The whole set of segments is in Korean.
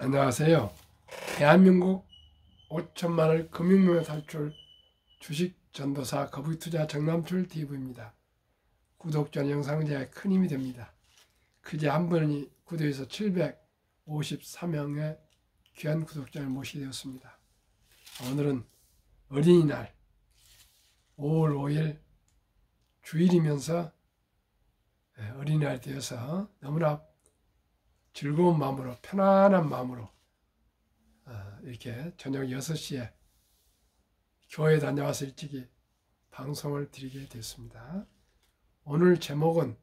안녕하세요. 대한민국 5천만을 금융무명 탈출 주식전도사 거북이투자 정남출 TV입니다. 구독자 영상 제에 큰 힘이 됩니다. 그제 한 분이 구독해서 753명의 귀한 구독자를 모시게 되었습니다. 오늘은 어린이날 5월 5일 주일이면서 어린이날 되어서 너무나 즐거운 마음으로 편안한 마음으로 이렇게 저녁 6시에 교회 다녀와서 일찍이 방송을 드리게 됐습니다. 오늘 제목은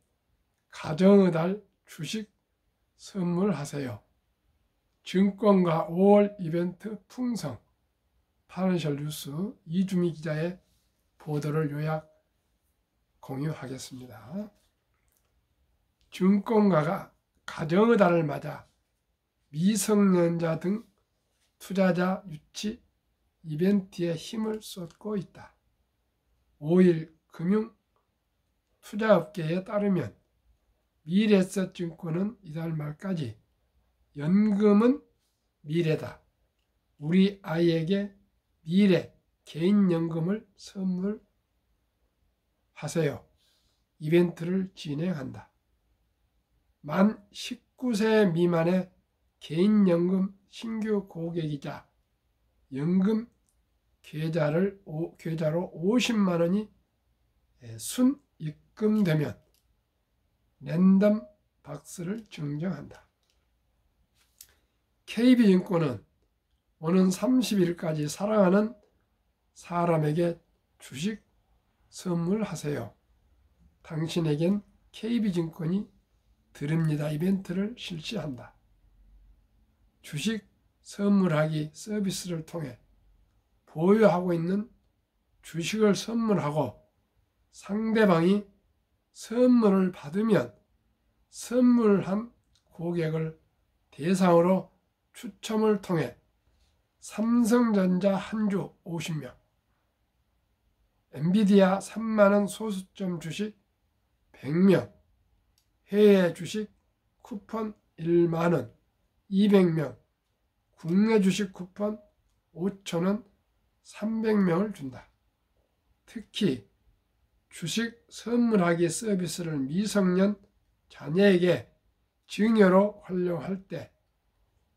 가정의 달 주식 선물하세요. 증권가 5월 이벤트 풍성 파이낸셜 뉴스 이주미 기자의 보도를 요약 공유하겠습니다. 증권가가 가정의 달을 맞아 미성년자 등 투자자 유치 이벤트에 힘을 쏟고 있다. 5일 금융 투자업계에 따르면 미래에셋증권은 이달 말까지 연금은 미래다. 우리 아이에게 미래 개인연금을 선물하세요. 이벤트를 진행한다. 만 19세 미만의 개인연금 신규 고객이자 연금 계좌로 50만 원이 순입금되면 랜덤 박스를 증정한다. KB증권은 오는 30일까지 사랑하는 사람에게 주식 선물하세요. 당신에겐 KB증권이 드립니다. 이벤트를 실시한다. 주식 선물하기 서비스를 통해 보유하고 있는 주식을 선물하고 상대방이 선물을 받으면 선물한 고객을 대상으로 추첨을 통해 삼성전자 한 주 50명, 엔비디아 3만원 소수점 주식 100명, 해외 주식 쿠폰 1만원 200명, 국내 주식 쿠폰 5,000원 300명을 준다. 특히 주식 선물하기 서비스를 미성년 자녀에게 증여로 활용할 때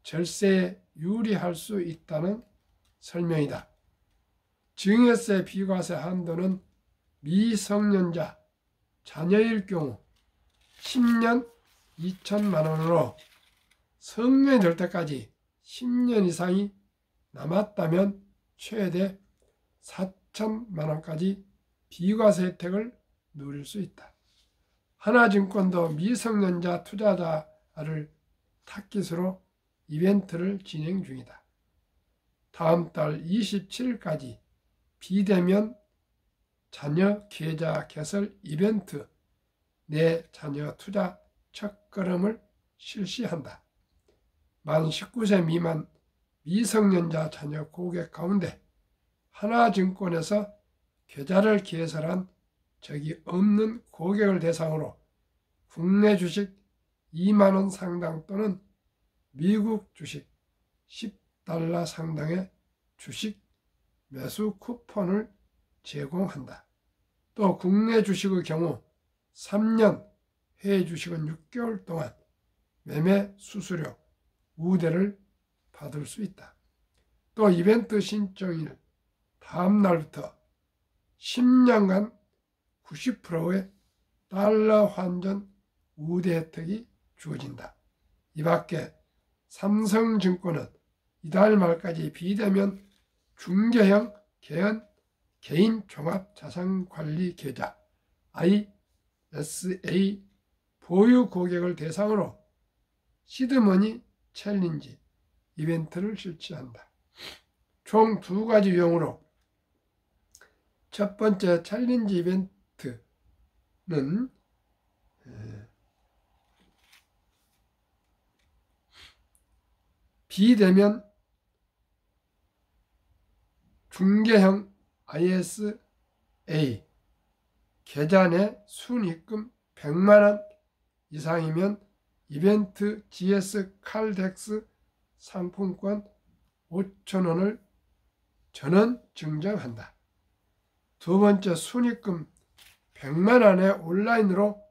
절세에 유리할 수 있다는 설명이다. 증여세 비과세 한도는 미성년자 자녀일 경우 10년 2천만 원으로 성년이 될 때까지 10년 이상이 남았다면 최대 4천만 원까지 비과세 혜택을 누릴 수 있다. 하나증권도 미성년자 투자자를 타깃으로 이벤트를 진행 중이다. 다음 달 27일까지 비대면 자녀 계좌 개설 이벤트 내 자녀 투자 첫걸음을 실시한다. 만 19세 미만 미성년자 자녀 고객 가운데 하나증권에서 계좌를 개설한 적이 없는 고객을 대상으로 국내 주식 2만원 상당 또는 미국 주식 10달러 상당의 주식 매수 쿠폰을 제공한다. 또 국내 주식의 경우 3년, 해외 주식은 6개월 동안 매매 수수료, 우대를 받을 수 있다. 또 이벤트 신청일 다음 날부터 10년간 90%의 달러 환전 우대 혜택이 주어진다. 이 밖에 삼성증권은 이달 말까지 비대면 중개형 개인 종합자산관리 계좌 ISA 보유 고객을 대상으로 시드머니 챌린지 이벤트를 실시한다. 총 2가지 유형으로 첫 번째 챌린지 이벤트는 비대면 중개형 ISA 계좌 내 순입금 100만원 이상이면 이벤트 GS 칼덱스 상품권 5,000원을 전원 증정한다. 두 번째, 순입금 100만 안에 온라인으로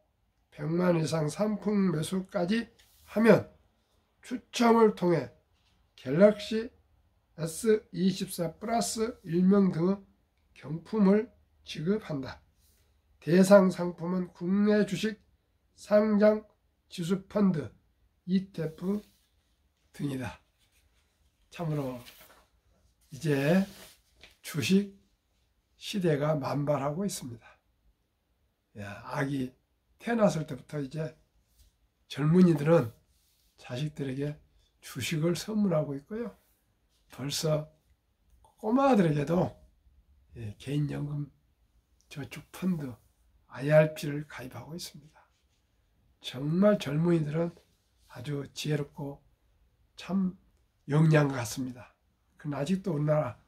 100만 이상 상품 매수까지 하면 추첨을 통해 갤럭시 S24 플러스 일명 등의 경품을 지급한다. 대상 상품은 국내 주식, 상장 지수펀드, ETF 등이다. 참으로 이제 주식 시대가 만발하고 있습니다. 아기 태어났을 때부터 이제 젊은이들은 자식들에게 주식을 선물하고 있고요. 벌써 꼬마들에게도 개인연금 저축펀드 IRP를 가입하고 있습니다. 정말 젊은이들은 아주 지혜롭고 참 영양 같습니다. 그러나 아직도 우리나라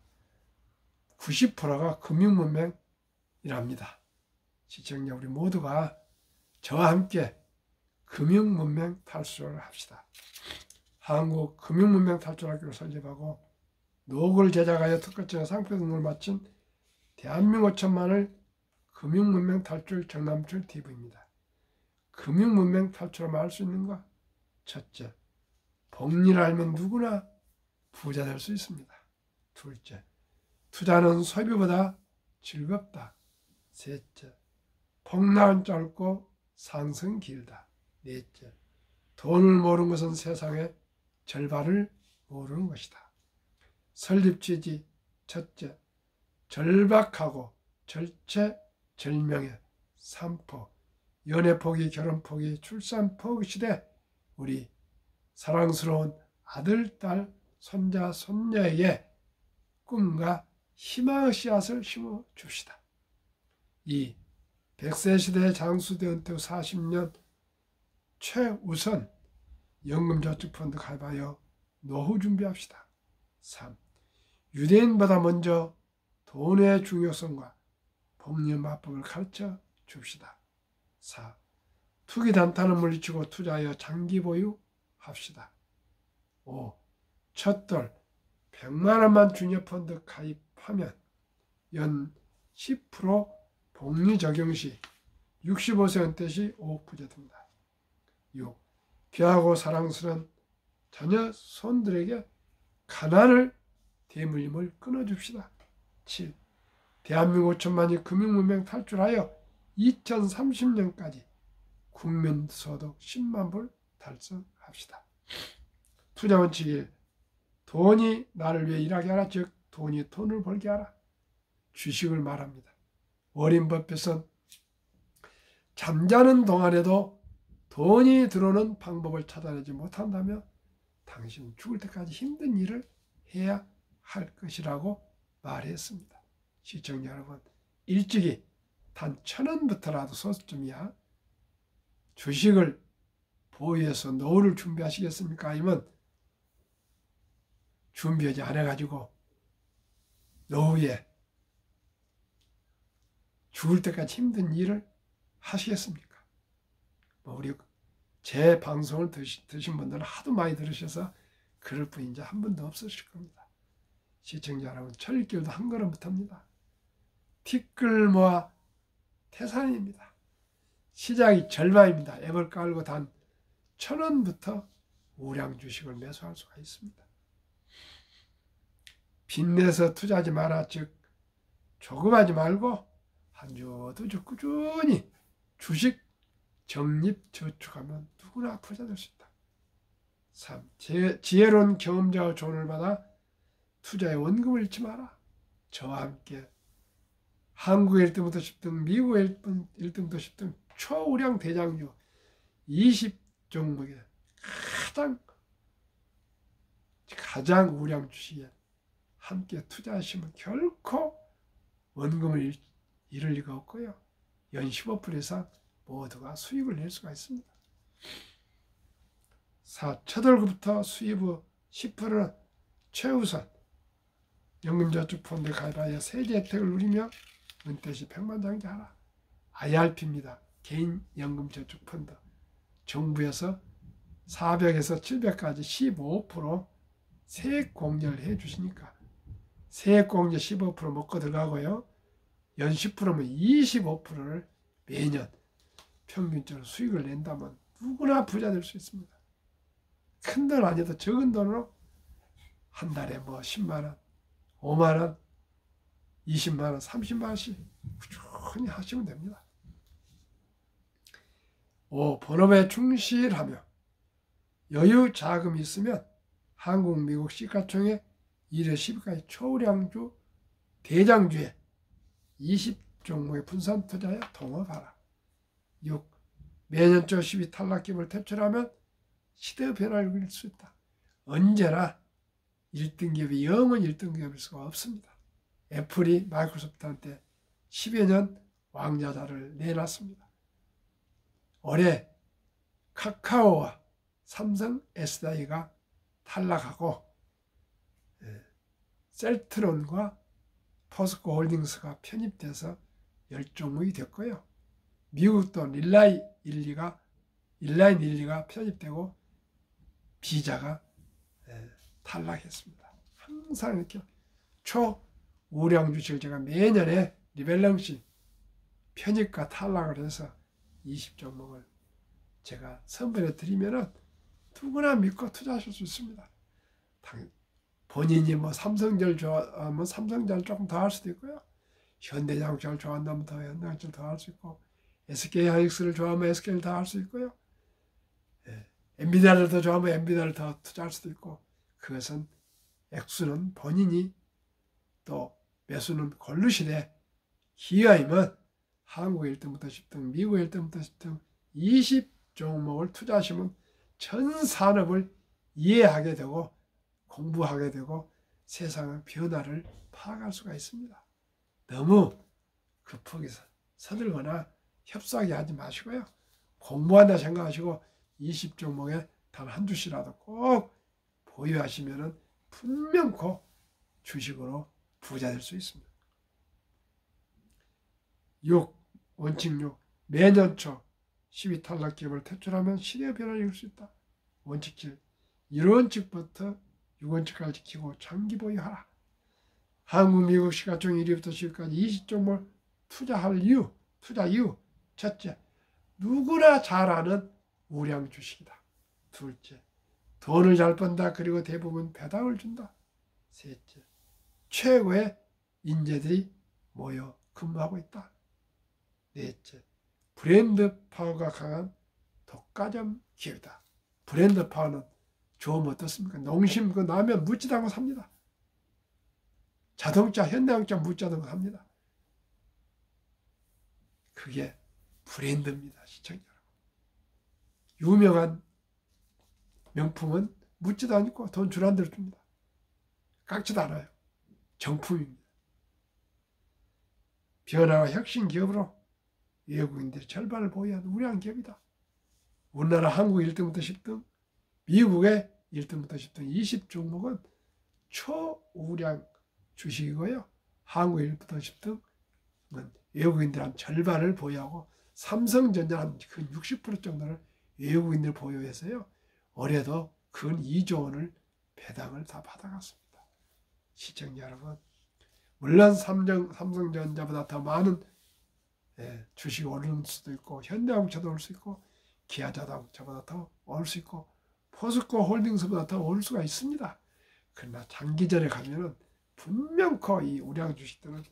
90%가 금융문맹이랍니다. 시청자 우리 모두가 저와 함께 금융문맹 탈출을 합시다. 한국금융문맹탈출학교를 설립하고 노후를 제작하여 특허증 상표 등록을 마친 대한민국 5천만을 금융문맹탈출 정남출 TV입니다. 금융문맹 탈출하면 할 수 있는 것. 첫째, 복리를 알면 누구나 부자 될 수 있습니다. 둘째, 투자는 소비보다 즐겁다. 셋째, 폭락은 짧고 상승 길다. 넷째, 돈을 모르는 것은 세상의 절반을 모르는 것이다. 설립 취지. 첫째, 절박하고 절체절명의 삼포, 연애 포기, 결혼 포기, 출산 포기 시대 우리 사랑스러운 아들, 딸, 손자, 손녀에게 꿈과 희망의 씨앗을 심어 줍시다. 2. 100세 시대의 장수대 은퇴 후 40년 최우선 연금저축펀드 가입하여 노후 준비합시다. 3. 유대인보다 먼저 돈의 중요성과 복리 마법을 가르쳐 줍시다. 4. 투기 단타는 물리치고 투자하여 장기 보유합시다. 5. 첫돌 100만 원만 주녀펀드 가입하면 연 10% 복리 적용 시 65세 은퇴 시 5% 됩니다. 6. 귀하고 사랑스러운 자녀 손들에게 가난을 대물림을 끊어줍시다. 7. 대한민국 5천만이 금융문맹 탈출하여 2030년까지 국민소득 10만 불 달성합시다. 투자원칙 1. 돈이 나를 위해 일하게 하라. 즉 돈이 돈을 벌게 하라. 주식을 말합니다. 워렌 버핏은 잠자는 동안에도 돈이 들어오는 방법을 찾아내지 못한다면 당신은 죽을 때까지 힘든 일을 해야 할 것이라고 말했습니다. 시청자 여러분, 일찍이 단 1,000원부터라도 소수점이야 주식을 보유해서 노후를 준비하시겠습니까? 아니면 준비하지 않아가지고 노후에 죽을 때까지 힘든 일을 하시겠습니까? 우리 제 방송을 드신 분들은 하도 많이 들으셔서 그럴 뿐 이제 한 분도 없으실 겁니다. 시청자 여러분, 철길도 한 걸음 못합니다. 티끌 모아 태산입니다. 시작이 절반입니다. 앱을 깔고 단 1,000원부터 우량 주식을 매수할 수가 있습니다. 빚내서 투자하지 마라. 즉 조급하지 말고 한 주 두 주 꾸준히 주식 적립 저축하면 누구나 부자 될 수 있다. 3. 지혜로운 경험자의 조언을 받아 투자에 원금을 잃지 마라. 저와 함께 한국의 1등부터 10등, 미국의 1등부터 10등 초우량 대장주 20종목의 가장 우량 주식에 함께 투자하시면 결코 원금을 잃을 리가 없고요. 연 15% 이상 모두가 수익을 낼 수가 있습니다. 4. 첫 월급부터 수입 후 10%는 최우선 연금저축펀드 가입하여 세제 혜택을 누리며 은퇴 시 백만장자하라. IRP입니다. 개인연금저축펀드. 정부에서 400에서 700까지 15% 세액공제를 해주시니까 세액공제 15% 먹고 들어가고요. 연 10%면 25%를 매년 평균적으로 수익을 낸다면 누구나 부자 될 수 있습니다. 큰 돈 아니어도 적은 돈으로 한 달에 뭐 10만 원, 5만 원, 20만 원, 30만 원씩 꾸준히 하시면 됩니다. 5. 본업에 충실하며 여유 자금이 있으면 한국, 미국 시가총액 1회 10위까지 초우량주, 대장주에 20종목의 분산 투자에 동업하라. 6. 매년 초 10위 탈락 기업을 퇴출하면 시대의 변화를 이룰 수 있다. 언제나 1등 기업이 영원 1등 기업일 수가 없습니다. 애플이 마이크로소프트한테 10여 년 왕자자를 내놨습니다. 올해 카카오와 삼성 SDI가 탈락하고 셀트론과 포스코 홀딩스가 편입돼서 열종목이 됐고요. 미국도 인라인 1, 2가 편입되고 비자가 탈락했습니다. 항상 이렇게 초우량 주식을 제가 매년에 리밸런싱 편입과 탈락을 해서 20종목을 제가 선별해 드리면은 누구나 믿고 투자하실 수 있습니다. 본인이 뭐 삼성전자 좋아하면 삼성전자 조금 더 할 수도 있고요. 현대자동차를 좋아한다면 더 현대자동차를 더 할 수 있고, SK하이닉스를 좋아하면 SK를 더 할 수 있고요. 엔비디아를 더 좋아하면 엔비디아를 더 투자할 수도 있고, 그것은 액수는 본인이 또 매수는 고르시되 기왕이면 한국 1등부터 10등, 미국 1등부터 10등 20종목을 투자하시면 전 산업을 이해하게 되고 공부하게 되고 세상의 변화를 파악할 수가 있습니다. 너무 급하게 서들거나 협소하게 하지 마시고요. 공부한다 생각하시고 20종목에 단 한 주씩이라도 꼭 보유하시면 분명코 주식으로 부자 될 수 있습니다. 6. 원칙 6. 매년 초 10위 탈락 기업을 퇴출하면 시대의 변화를 이룰 수 있다. 원칙 7. 1원칙부터 6원칙까지 지키고 장기 보유하라. 한국, 미국 시가총 1위부터 10위까지 20종목을 투자 이유. 첫째, 누구나 잘 아는 우량 주식이다. 둘째, 돈을 잘 번다. 그리고 대부분 배당을 준다. 셋째, 최고의 인재들이 모여 근무하고 있다. 넷째, 브랜드 파워가 강한 독과점 기업이다. 브랜드 파워는 좋으면 어떻습니까? 농심 그 라면 묻지도 않고 삽니다. 자동차, 현대자동차 묻지도 않고 삽니다. 그게 브랜드입니다. 시청자 여러분. 유명한 명품은 묻지도 않고 돈 주란 대로 줍니다. 깎지도 않아요. 정품입니다. 변화와 혁신 기업으로 외국인들의 절반을 보유한 우량 기업이다. 우리나라 한국 1등부터 10등, 미국의 1등부터 10등 20종목은 초우량 주식이고요. 한국 1등부터 10등은 외국인들 한 절반을 보유하고 삼성전자 한 근 60% 정도를 외국인들 보유해서요. 올해도 근 2조 원을 배당을 다 받아갔습니다. 시청자 여러분, 물론 삼성전자보다 더 많은 주식이 오를 수도 있고, 현대자동차도 오를 수 있고, 기아자동차보다 더 오를 수 있고, 포스코 홀딩스보다 더 오를 수가 있습니다. 그러나 장기전에 가면은 분명코 이 우량 주식들은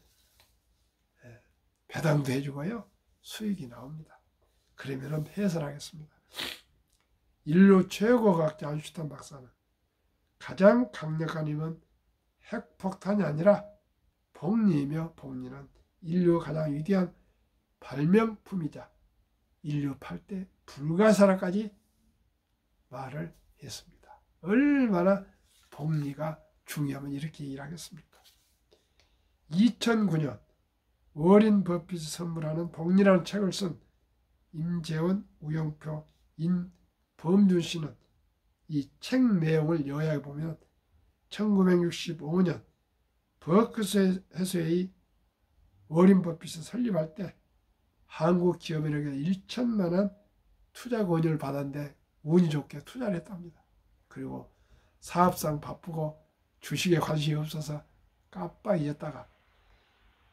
배당도 해주고요, 수익이 나옵니다. 그러면은 해설하겠습니다. 인류 최고 과학자 아인슈타인 박사는 가장 강력한 힘은 핵폭탄이 아니라 복리이며, 복리는 인류 가장 위대한 발명품이자 인류 8대 불가사라까지 말을 했습니다. 얼마나 복리가 중요하면 이렇게 일하겠습니까? 2009년 워린 버핏이 선물하는 복리라는 책을 쓴 임재원, 우영표, 임범준 씨는 이 책 내용을 요약해 보면 1965년 버크셔 워린 버핏이 설립할 때 한국 기업인에게 1천만 원 투자 권유를 받았는데 운이 좋게 투자를 했답니다. 그리고 사업상 바쁘고 주식에 관심이 없어서 깜빡 잊었다가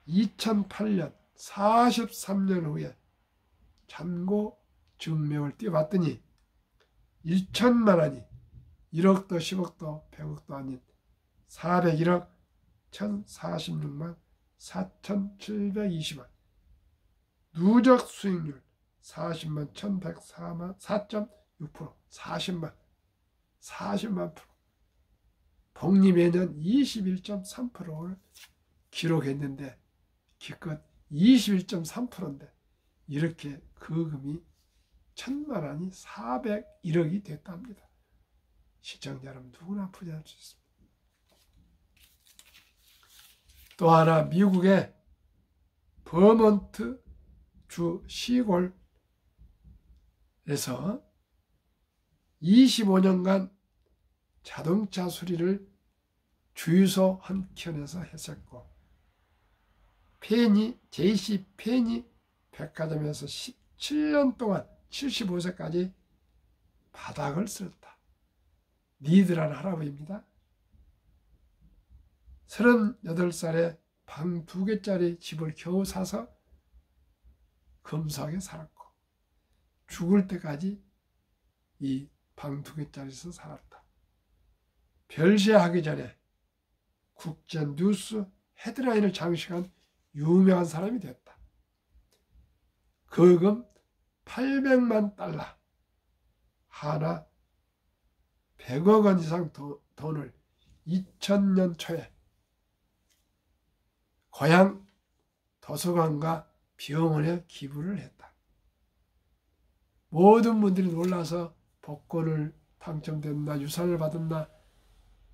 2008년 43년 후에 잔고 증명을 띄워봤더니 1천만 원이 1억도 10억도 100억도 아닌 401억 1046만 4,720원, 누적 수익률 40만 1,104만 4.6%, 40만 프로, 복리 매년 21.3%를 기록했는데 기껏 21.3%인데 이렇게 거금이 1,000만 원이 401억이 됐답니다. 시청자 여러분, 누구나 부자할 수 있습니다. 또 하나, 미국의 버몬트 주 시골에서 25년간 자동차 수리를 주유소 한 켠에서 했었고, JC 페니 백화점에서 17년 동안 75세까지 바닥을 쓸었다. 니드라는 할아버지입니다. 38살에 방 2개짜리 집을 겨우 사서 검소하게 살았고, 죽을 때까지 이 방 2개짜리에서 살았다. 별세하기 전에 국제 뉴스 헤드라인을 장식한 유명한 사람이 됐다. 거금 800만 달러, 하나 100억 원 이상 돈을 2000년 초에 고향 도서관과 병원에 기부를 했다. 모든 분들이 놀라서 복권을 당첨됐나 유산을 받았나,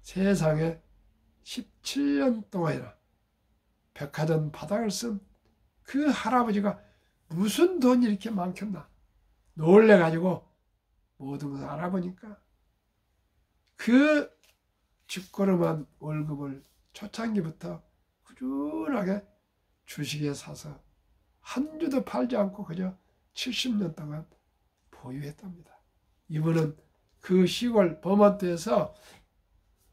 세상에 17년 동안이나 백화점 바닥을 쓴 그 할아버지가 무슨 돈이 이렇게 많겠나 놀래가지고 모든 것을 알아보니까 그 쥐꼬름한 월급을 초창기부터 꾸준하게 주식에 사서 한 주도 팔지 않고 그저 70년 동안 보유했답니다. 이분은 그 시골 버몬트에서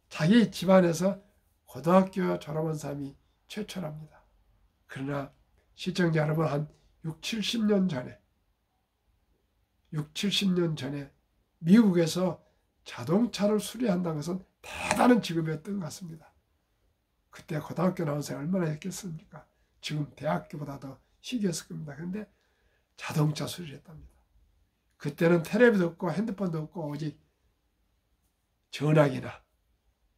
자기 집안에서 고등학교 졸업한 사람이 최초랍니다. 그러나 시청자 여러분, 한 70년 전에 미국에서 자동차를 수리한다는 것은 대단한 직업이었던 것 같습니다. 그때 고등학교 나온 사람이 얼마나 했겠습니까? 지금 대학교보다 더 희귀했을 겁니다. 그런데 자동차 수리를 했답니다. 그때는 텔레비도 없고 핸드폰도 없고 오직 전화기나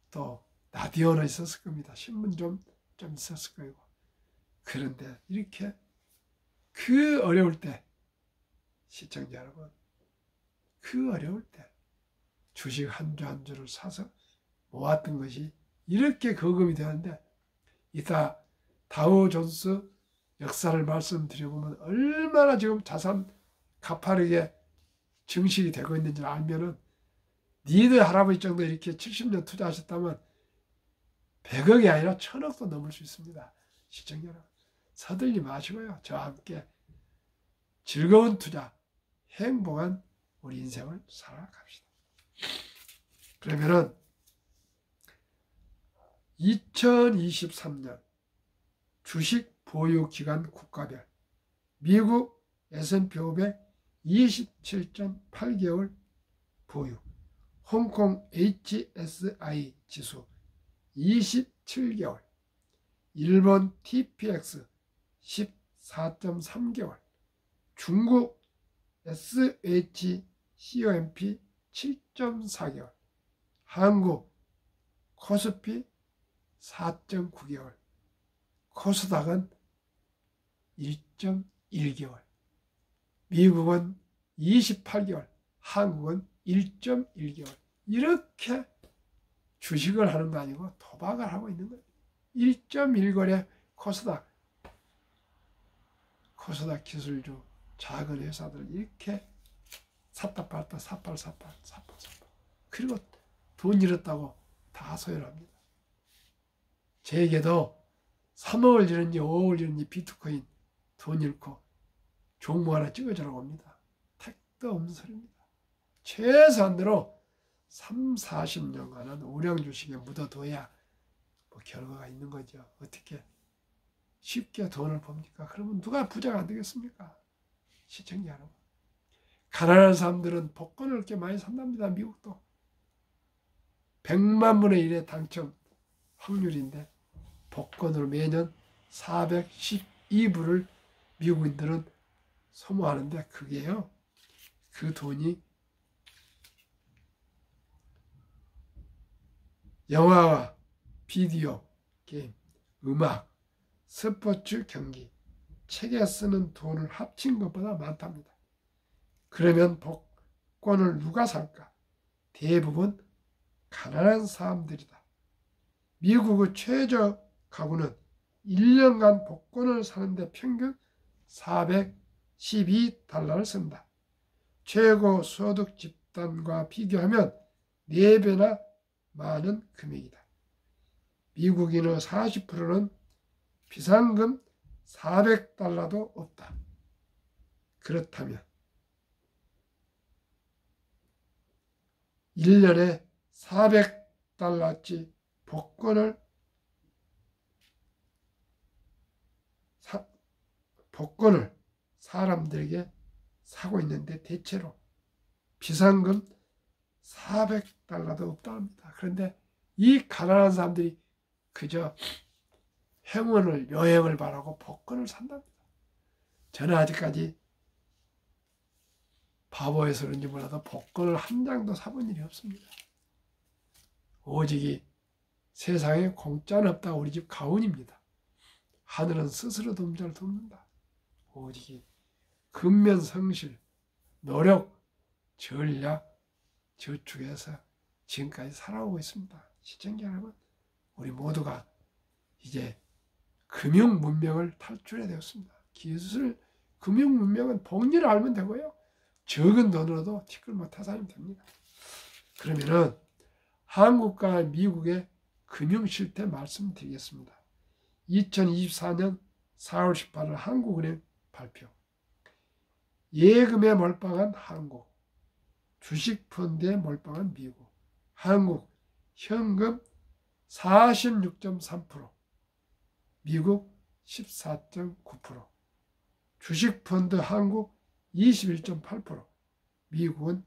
또 라디오는 있었을 겁니다. 신문 좀 있었을 거고. 그런데 이렇게 그 어려울 때, 시청자 여러분, 그 어려울 때 주식 한 주 한 주를 사서 모았던 것이 이렇게 거금이 되는데, 이따 다우존스 역사를 말씀드려보면 얼마나 지금 자산 가파르게 증식이 되고 있는지 알면은, 니들 할아버지 정도 이렇게 70년 투자하셨다면 100억이 아니라 1000억도 넘을 수 있습니다. 시청자 여러분, 서둘리 마시고요, 저와 함께 즐거운 투자, 행복한 우리 인생을 살아갑시다. 그러면은 2023년 주식 보유 기간 국가별 미국 S&P 500 27.8개월 보유, 홍콩 HSI 지수 27개월, 일본 TPX 14.3개월, 중국 SHCOMP 7.4개월, 한국 코스피 4.9개월, 코스닥은 1.1개월, 미국은 28개월, 한국은 1.1개월. 이렇게 주식을 하는 거 아니고 도박을 하고 있는 거예요. 1.1거래 코스닥 기술주 작은 회사들 이렇게 샀다 팔다 사팔 그리고 돈 잃었다고 다 소연합니다. 제게도 3억을 잃었니 5억을 잃었니 비트코인 돈 잃고 종목 하나 찍어주라고 합니다. 택도 없는 소리입니다. 최소한대로 3, 40년간은 우량 주식에 묻어둬야 뭐 결과가 있는 거죠. 어떻게 쉽게 돈을 법니까? 그러면 누가 부자가 안 되겠습니까? 시청자 여러분. 가난한 사람들은 복권을 그렇게 많이 산답니다. 미국도. 100만 분의 1의 당첨 확률인데 복권으로 매년 412불을 미국인들은 소모하는데 그게요. 그 돈이 영화와 비디오, 게임, 음악, 스포츠 경기, 책에 쓰는 돈을 합친 것보다 많답니다. 그러면 복권을 누가 살까? 대부분 가난한 사람들이다. 미국의 최저 가구는 1년간 복권을 사는데 평균 412달러를 쓴다. 최고 소득 집단과 비교하면 4배나 많은 금액이다. 미국인의 40%는 비상금 400달러도 없다. 그렇다면 1년에 400달러치 복권을 사람들에게 사고 있는데 대체로 비상금 400달러도 없다 합니다. 그런데 이 가난한 사람들이 그저 여행을 바라고 복권을 산답니다. 저는 아직까지 바보여서 그런지 몰라도 복권을 한 장도 사본 일이 없습니다. 오직 이 세상에 공짜는 없다. 우리 집 가훈입니다. 하늘은 스스로 돕자를 돕는다. 오직 이 근면성실, 노력, 전략, 저축해서 지금까지 살아오고 있습니다. 시청자 여러분, 우리 모두가 이제 금융 문명을 탈출해야 되었습니다. 금융 문명은 복리를 알면 되고요. 적은 돈으로도 티끌모아 살면 됩니다. 그러면은 한국과 미국의 금융 실태 말씀드리겠습니다. 2024년 4월 18일 한국은행 발표. 예금에 몰빵한 한국, 주식펀드에 몰빵한 미국. 한국 현금 46.3%, 미국 14.9%, 주식펀드 한국 21.8%, 미국은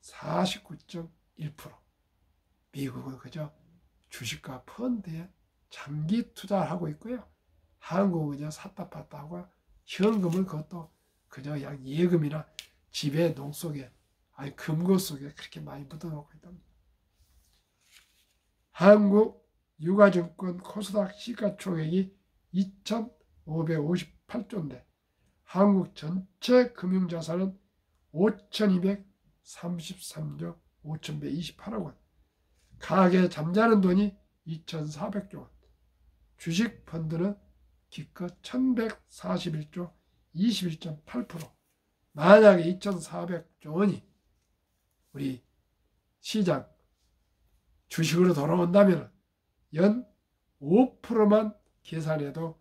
49.1%. 미국은 그저 주식과 펀드에 장기 투자하고 있고요. 한국은 그저 샀다 팔다 하고 현금을 그것도 그저 그냥 예금이나 집에 농 속에 아니 금고 속에 그렇게 많이 묻어놓고 있답니다. 한국 유가증권 코스닥 시가총액이 2,558조인데 한국 전체 금융자산은 5,233조 5,128억 원, 가계 잠자는 돈이 2,400조 원, 주식펀드는 기껏 1,141조 21.8%. 만약에 2,400조 원이 우리 시장 주식으로 돌아온다면 연 5%만 계산해도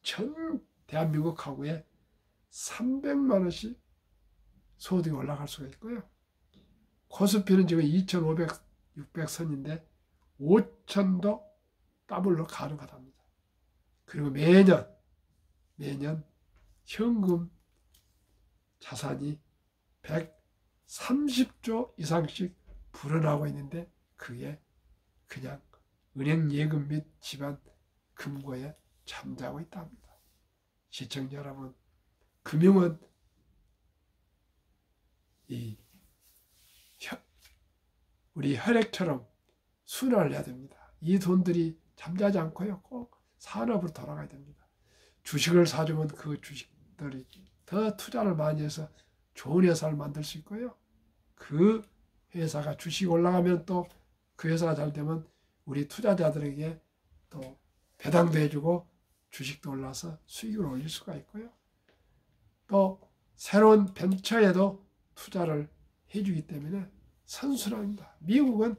전 대한민국 가구에 300만 원씩 소득이 올라갈 수가 있고요. 코스피는 지금 2,500, 600선인데 5,000도 더블로 가능하답니다. 그리고 매년 현금 자산이 130조 이상씩 불어나고 있는데 그게 그냥 은행 예금 및 집안 금고에 잠자고 있답니다. 시청자 여러분, 금융은 우리 혈액처럼 순환을 해야 됩니다. 이 돈들이 잠자지 않고요. 꼭 산업으로 돌아가야 됩니다. 주식을 사주면 그 주식들이 더 투자를 많이 해서 좋은 회사를 만들 수 있고요. 그 회사가 주식 올라가면 또 그 회사가 잘 되면 우리 투자자들에게 또 배당도 해주고 주식도 올라서 수익을 올릴 수가 있고요. 또 새로운 벤처에도 투자를 해주기 때문에 선순환입니다. 미국은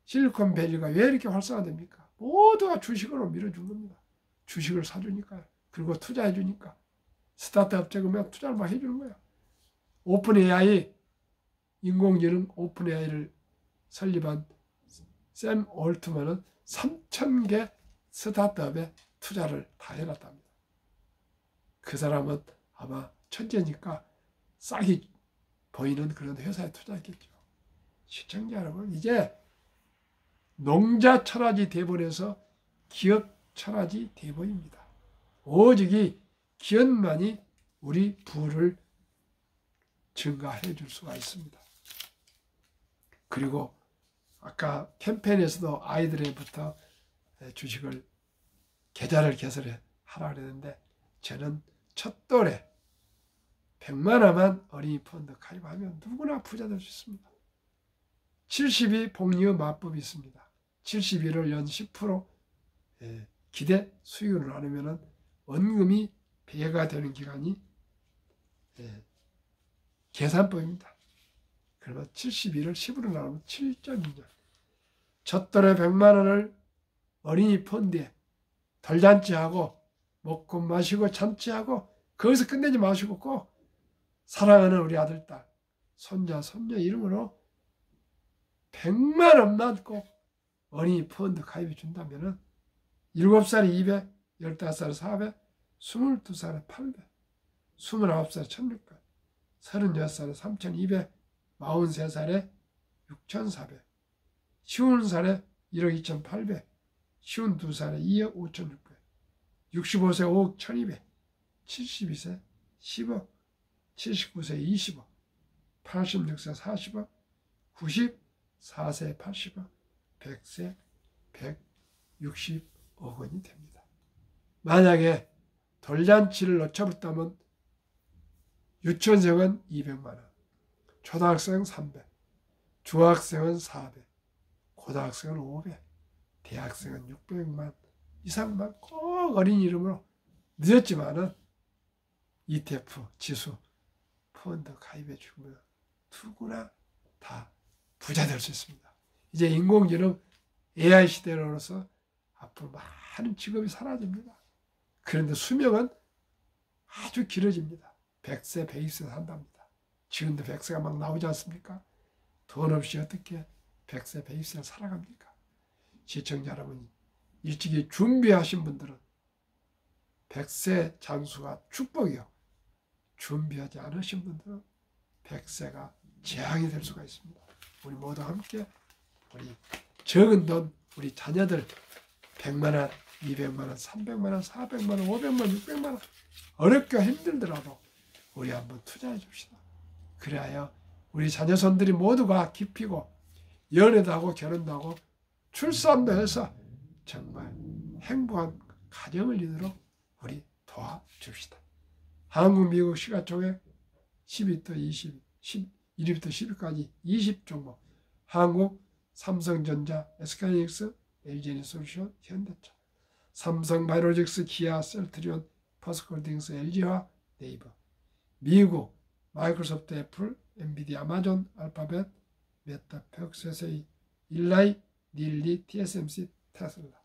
실리콘밸리가 왜 이렇게 활성화됩니까? 모두가 주식으로 밀어준 겁니다. 주식을 사주니까요. 그리고 투자해 주니까. 스타트업 적으면 투자를 막 해주는 거예요. 오픈 AI, 인공지능 오픈 AI를 설립한 샘 올트먼은 3,000개 스타트업에 투자를 다 해놨답니다. 그 사람은 아마 천재니까 싹이 보이는 그런 회사에 투자했겠죠. 시청자 여러분, 이제 농자 철학이 대본에서 기업 철학이 대본입니다. 오직 이 기업만이 우리 부를 증가해 줄 수가 있습니다. 그리고 아까 캠페인에서도 아이들에부터 주식을 계좌를 개설하라 그랬는데, 저는 첫 돌에 100만 원만 어린이 펀드 가입하면 누구나 부자 될 수 있습니다. 72 복리의 마법이 있습니다. 71을 연 10% 기대 수익을 나누면 원금이 배가 되는 기간이 계산법입니다. 그러면 71을 10으로 나누면 7.2년. 첫 돌에 100만 원을 어린이 펀드에 돌잔치하고 먹고 마시고 잔치하고 거기서 끝내지 마시고 꼭 사랑하는 우리 아들, 딸, 손자, 손녀 이름으로 100만 원만 꼭 어린이 펀드 가입해 준다면 7살에 200, 15살에 400, 22살에 800, 29살에 1600, 36살에 3200, 43살에 6400, 50살에 1억 2800, 52살에 2억 5600, 65세 5억 1200, 72세 10억, 79세 20억, 86세 40억, 94세 80억, 100세 160억 원이 됩니다. 만약에 돌잔치를 놓쳐버렸다면 유치원생은 200만 원, 초등학생은 300, 중학생은 400, 고등학생은 500, 대학생은 600만 이상만 꼭 어린이 이름으로 늦었지만은 ETF, 지수, 펀드 가입해 주면 누구나 다 부자 될 수 있습니다. 이제 인공지능 AI 시대로서 앞으로 많은 직업이 사라집니다. 그런데 수명은 아주 길어집니다. 100세, 120세 산답니다. 지금도 100세가 막 나오지 않습니까? 돈 없이 어떻게 100세, 120세를 살아갑니까? 시청자 여러분이 일찍이 준비하신 분들은 100세 장수가 축복이요. 준비하지 않으신 분들은 100세가 재앙이 될 수가 있습니다. 우리 모두 함께 우리 적은 돈, 우리 자녀들 100만 원, 200만 원, 300만 원, 400만 원, 500만 원, 600만 원 어렵게 힘들더라도 우리 한번 투자해 줍시다. 그래야 우리 자녀손들이 모두가 깊이고 연애도 하고 결혼도 하고 출산도 해서 정말 행복한 가정을 이루도록 우리 도와줍시다. 한국, 미국 시가총액 10위부터 20, 1위부터 10위까지 20종목, 한국, 삼성전자, SK하이닉스, LG에너지솔루션, 현대차, 삼성바이오로직스, 기아, 셀트리온, 퍼스코홀딩스, LG화, 네이버, 미국, 마이크로소프트, 애플, 엔비디아, 아마존, 알파벳, 메타, 벽세세이, 일라이, 릴리, TSMC, 테슬라.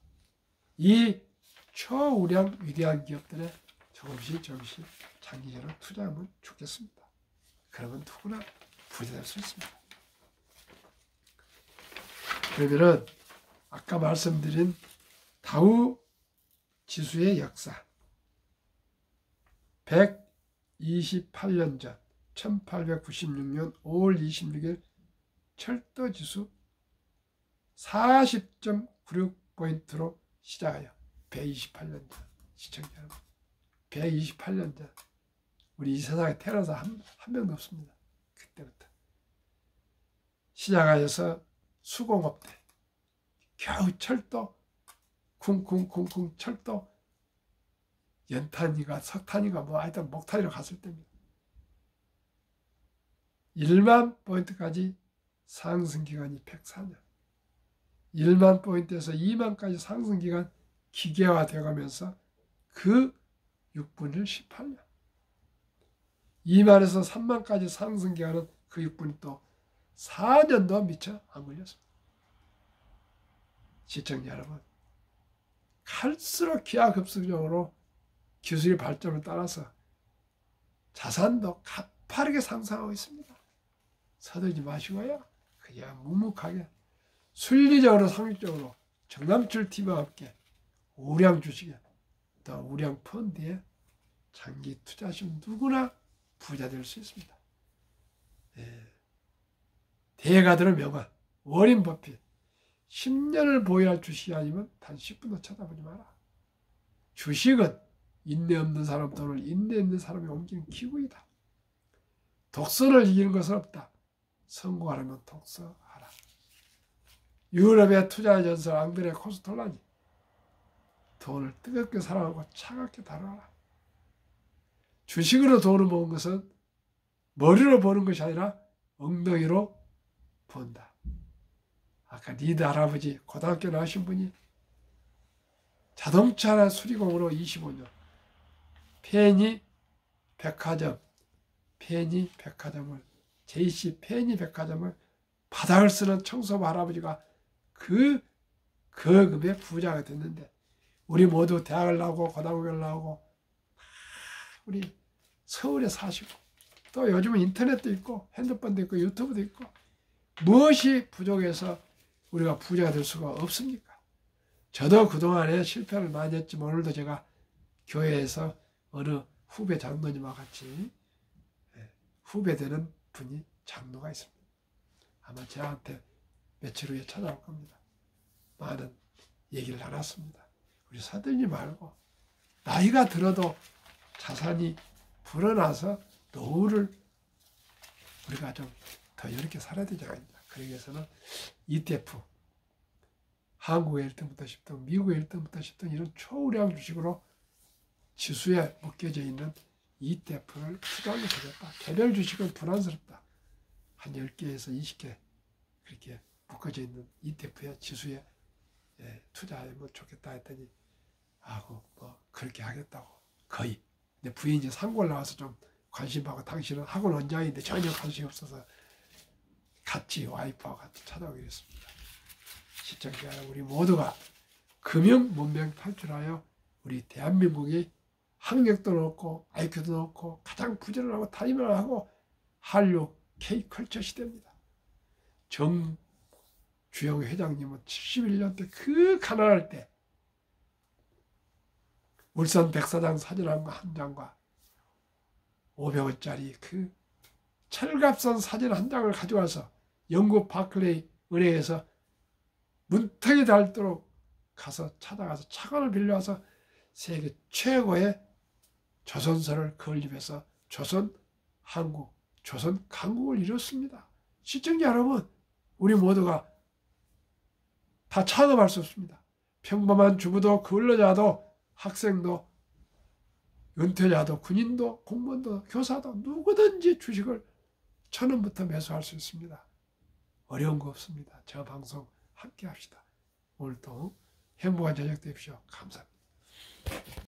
이 초우량 위대한 기업들에 조금씩 장기적으로 투자하면 좋겠습니다. 그러면 누구나 부자 될 수 있습니다. 그러면은 아까 말씀드린 다우 지수의 역사 128년 전 1896년 5월 26일 철도 지수 40.96포인트로 시작하여 128년 전 시청자 여러분 128년 전 우리 이 세상에 태어나서 한 명도 없습니다. 그때부터 시작하여서 수공업 때 겨우 철도 쿵쿵쿵쿵 철도 연탄이가 석탄이가 뭐 하여튼 목탄이로 갔을 때입니다. 1만 포인트까지 상승 기간이 104년 1만 포인트에서 2만까지 상승 기간 기계화되어 가면서 그 6분의 18년 2만에서 3만까지 상승 기간은 그 6분이 또 4년도 미처 안 걸렸습니다. 시청자 여러분 갈수록 기하급수적으로 기술의 발전을 따라서 자산도 가파르게 상승하고 있습니다. 서두르지 마시고요. 그냥 묵묵하게 순리적으로 상식적으로 정남철 팀과 함께 우량 주식에 또 우량 펀드에 장기 투자하시면 누구나 부자 될 수 있습니다. 대가들의 명언 워린 버핏 10년을 보유할 주식이 아니면 단 10분도 쳐다보지 마라. 주식은 인내 없는 사람 돈을 인내 있는 사람이 옮기는 기구이다. 독선을 이기는 것은 없다. 성공하려면 독서하라. 유럽의 투자의 전설 앙드레 코스톨라니 돈을 뜨겁게 사랑하고 차갑게 다뤄라. 주식으로 돈을 모은 것은 머리로 버는 것이 아니라 엉덩이로 번다. 아까 리드 할아버지 고등학교 나오신 분이 자동차 수리공으로 25년 페니 백화점을 JC 페니 백화점을 바닥을 쓰는 청소부 할아버지가 그 금에 부자가 됐는데 우리 모두 대학을 나오고 고등학교를 나오고 우리 서울에 사시고 또 요즘은 인터넷도 있고 핸드폰도 있고 유튜브도 있고 무엇이 부족해서 우리가 부자가 될 수가 없습니까? 저도 그동안에 실패를 많이 했지만 오늘도 제가 교회에서 어느 후배 장로님과 같이 후배되는 분이 장로가 있습니다. 아마 저한테 며칠 후에 찾아올 겁니다. 많은 얘기를 나눴습니다. 우리 서들지 말고 나이가 들어도 자산이 불어나서 노후를 우리가 좀 더 이렇게 살아야 되지 않습니까? 그러기 위해서는 ETF, 한국의 1등부터 10등, 미국의 1등부터 10등 이런 초우량 주식으로 지수에 묶여져 있는 ETF를 투자하면 되겠다. 개별 주식은 불안스럽다. 한 10개에서 20개 그렇게 묶어져 있는 ETF에 지수에 투자하면 좋겠다 했더니 뭐 그렇게 하겠다고 거의. 내 부인이 상고를 나와서 좀 관심 받고 당신은 학원 원장인데 전혀 관심이 없어서 같이 와이프와 같이 찾아오기로 했습니다. 시청자 우리 모두가 금융 문명 탈출하여 우리 대한민국이 학력도 높고 IQ도 높고 가장 부지런하고 타이머하고 한류 K컬처 시대입니다. 정주영 회장님은 71년 때 그 가난할 때 울산 백사장 사진 한 장과 500원짜리 그 철갑선 사진 한 장을 가져와서 영국 바클레이 은행에서 문턱이 닳도록 가서 찾아가서 차관을 빌려와서 세계 최고의 조선소를 건립해서 조선, 한국, 조선 강국을 이뤘습니다. 시청자 여러분, 우리 모두가 다 창업할 수 없습니다. 평범한 주부도 근로자도 학생도 은퇴자도 군인도 공무원도 교사도 누구든지 주식을 1,000원부터 매수할 수 있습니다. 어려운 거 없습니다. 저 방송 함께 합시다. 오늘도 행복한 저녁 되십시오. 감사합니다.